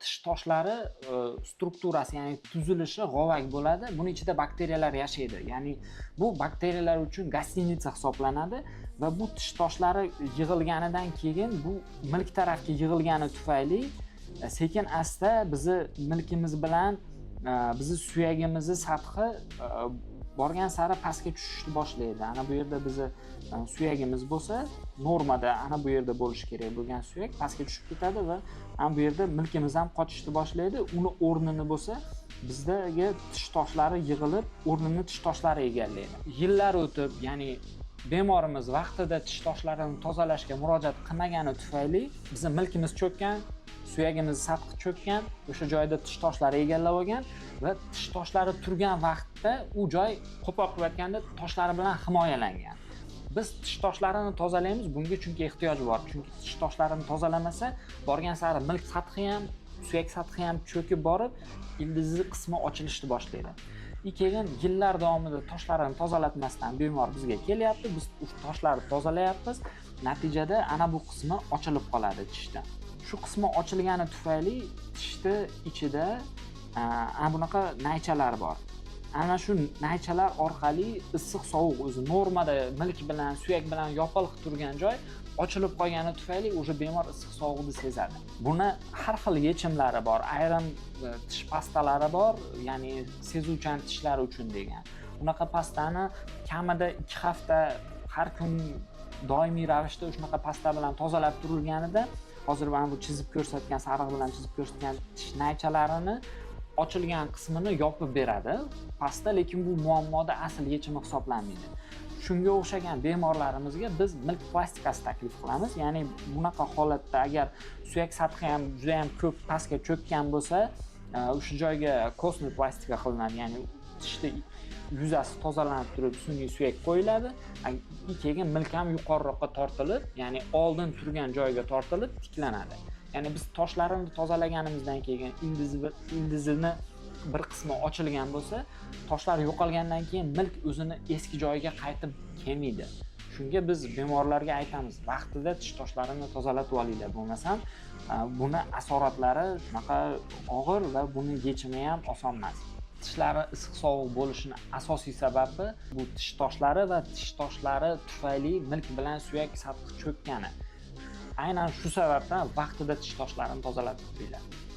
tish toshlari strukturasi, ya'ni tuzilishi g'ovak bo'ladi. Buning ichida bakteriyalar yashaydi. Ya'ni bu bakteriyalar uchun gostinitsa hisoblanadi va bu tish toshlari yig'ilganidan keyin bu milk tarafga yig'ilgani tufayli sekin asta bizni milkimiz bilan bizni suyagimizni sathi borgan sari pastga tushishni boshlaydi. Ana bu yerda bizni suyagimiz bo'lsa, normada ana bu yerda bo'lishi kerak bo'lgan suyak pastga tushib ketadi va ana bu yerda milkimiz ham qochishni boshlaydi. Uni o'rnini bo'lsa, bizdagi tish toshlari yig'ilib, o'rnini tish toshlari egallaydi. Yillar o'tib, ya'ni bemorimiz vaqtida tish toshlarini tozalashga murojaat qilmagani tufayli bizni milkimiz cho'kkan, suyagimiz sathi cho'kkan, o'sha joyda tish toshlari egallab olgan va tish toshlari turgan vaqtda u joy qo'pol qilib aytganda toshlari bilan himoyalangan. Biz tish toshlarini tozalaymiz bunga chunki ehtiyoj bor. Chunki tish toshlarini tozalamasa, borgan sari milk sathi ham, suyak sathi ham cho'kib borib, ildizi qismi ochilishni boshlaydi. Keyin yillar davomida toshlarini tozalatmasdan bemor bizga kelyapti, biz o'sha toshlarni tozalayapmiz. Natijada ana bu qismi ochilib qoladi tishda. Shu qismi ochilgani tufayli tishni ichida ana bunaqa naychalar bor. Ana shu naychalar orqali issiq sovuq o'zi normada milk bilan, suyak bilan yopilib turgan joy ochilib qolgani tufayli o'sha bemor issiq sovuqni sezadi. Buni har xil yechimlari bor. Ayrim tish pastalari bor, ya'ni sezuvchan tishlar uchun degan. Unaqa pastani kamida 2 hafta har kun doimiy ravishda shunaqa pasta bilan tozalab turilganida hozir mana bu chizib ko'rsatgan, sariq bilan chizib ko'rsatgan tish naychalarini ochilgan qismini yopib beradi pasta, lekin bu muammoda asl yechimi hisoblanmaydi. Shunga o'xshagan bemorlarimizga biz milk plastikasi taklif qilamiz. Ya'ni bunaqa holatda agar suyak sathi ham juda ham ko'p pastga cho'kkan bo'lsa, o'sha joyga kosmiy plastika qilinadi. Ya'ni tishni yuzasi tozalanib turib sun'iy suyak qo'yiladi. Keyin milk ham yuqoriroqqa tortilib, ya'ni oldin turgan joyiga tortilib tiklanadi. Ya'ni biz toshlarini tozalaganimizdan keyin ildizini bir qismi ochilgan bo'lsa, toshlar yo'qolgandan keyin milk o'zini eski joyiga qaytib kelmaydi. Shunga biz bemorlarga aytamiz, vaqtida tish toshlarini tozalatib olinglar, bo'lmasam buni asoratlari shunaqa og'ir va buni yechimi ham oson emas. Tishlari issiq sovuq bo'lishini asosiy sababi bu tish toshlari va tish toshlari tufayli milk bilan suyak sathi cho'kkani. Aynan shu sababdan vaqtida tish toshlarini tozalatib qo'yinglar.